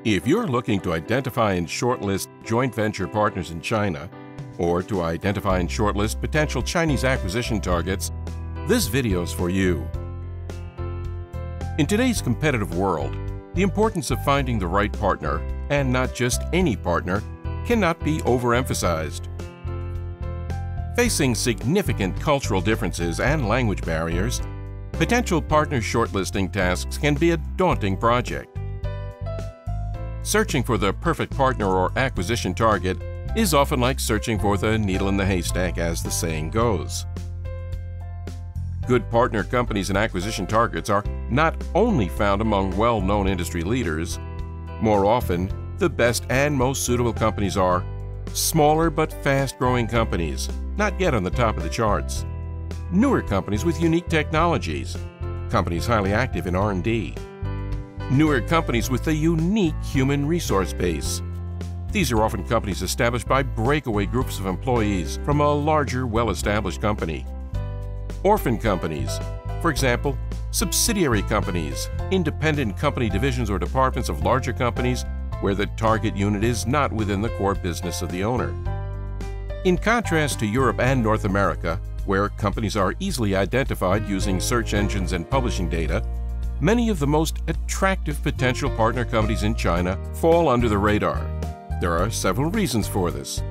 If you're looking to identify and shortlist joint venture partners in China, or to identify and shortlist potential Chinese acquisition targets, this video is for you. In today's competitive world, the importance of finding the right partner, and not just any partner, cannot be overemphasized. Facing significant cultural differences and language barriers, potential partner shortlisting tasks can be a daunting project. Searching for the perfect partner or acquisition target is often like searching for the needle in the haystack, as the saying goes. Good partner companies and acquisition targets are not only found among well-known industry leaders. More often, the best and most suitable companies are smaller but fast-growing companies, not yet on the top of the charts, newer companies with unique technologies, companies highly active in R&D, newer companies with a unique human resource base. These are often companies established by breakaway groups of employees from a larger, well-established company. Orphan companies, for example, subsidiary companies, independent company divisions or departments of larger companies where the target unit is not within the core business of the owner. In contrast to Europe and North America, where companies are easily identified using search engines and publishing data, many of the most attractive potential partner companies in China fall under the radar. There are several reasons for this.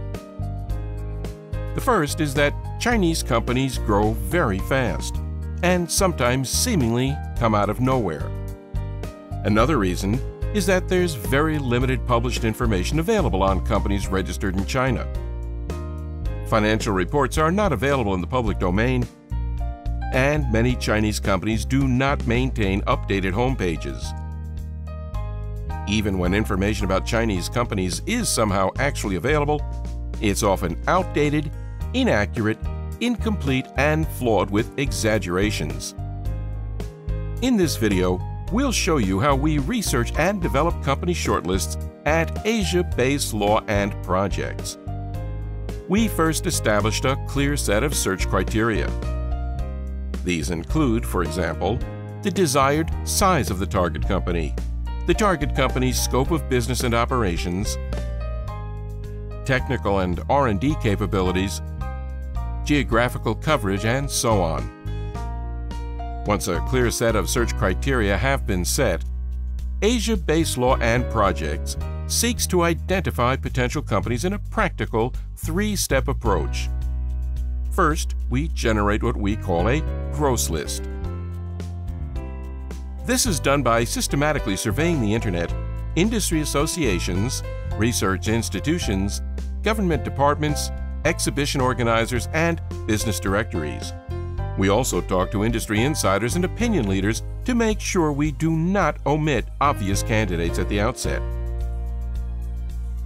The first is that Chinese companies grow very fast and sometimes seemingly come out of nowhere. Another reason is that there's very limited published information available on companies registered in China. Financial reports are not available in the public domain, and many Chinese companies do not maintain updated homepages. Even when information about Chinese companies is somehow actually available, it's often outdated, inaccurate, incomplete, and flawed with exaggerations. In this video, we'll show you how we research and develop company shortlists at Asia-based law and projects. We first established a clear set of search criteria. These include, for example, the desired size of the target company, the target company's scope of business and operations, technical and R&D capabilities, geographical coverage, and so on. Once a clear set of search criteria have been set, Asia-based law and projects seeks to identify potential companies in a practical three-step approach. First, we generate what we call a gross list. This is done by systematically surveying the Internet, industry associations, research institutions, government departments, exhibition organizers, and business directories. We also talk to industry insiders and opinion leaders to make sure we do not omit obvious candidates at the outset.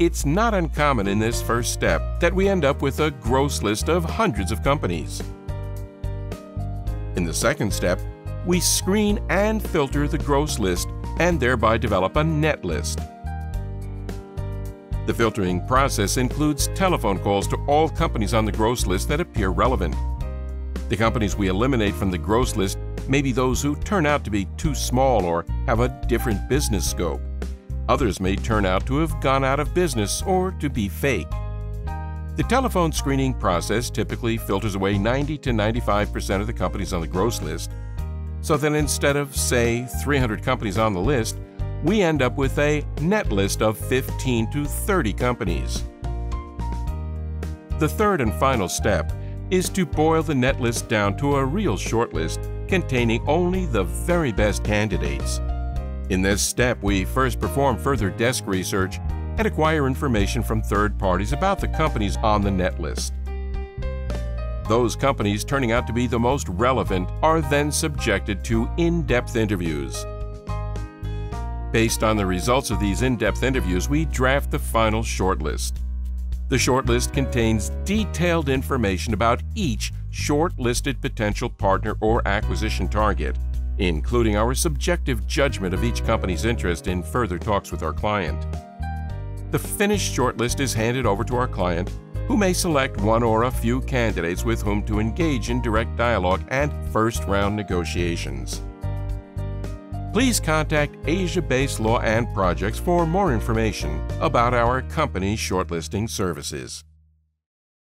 It's not uncommon in this first step that we end up with a gross list of hundreds of companies. In the second step, we screen and filter the gross list and thereby develop a net list. The filtering process includes telephone calls to all companies on the gross list that appear relevant. The companies we eliminate from the gross list may be those who turn out to be too small or have a different business scope. Others may turn out to have gone out of business or to be fake. The telephone screening process typically filters away 90 to 95% of the companies on the gross list, so that instead of, say, 300 companies on the list, we end up with a net list of 15 to 30 companies. The third and final step is to boil the net list down to a real shortlist containing only the very best candidates. In this step, we first perform further desk research and acquire information from third parties about the companies on the net list. Those companies turning out to be the most relevant are then subjected to in-depth interviews. Based on the results of these in-depth interviews, we draft the final shortlist. The shortlist contains detailed information about each shortlisted potential partner or acquisition target, including our subjective judgment of each company's interest in further talks with our client. The finished shortlist is handed over to our client, who may select one or a few candidates with whom to engage in direct dialogue and first-round negotiations. Please contact Asia-based Law and Projects for more information about our company shortlisting services.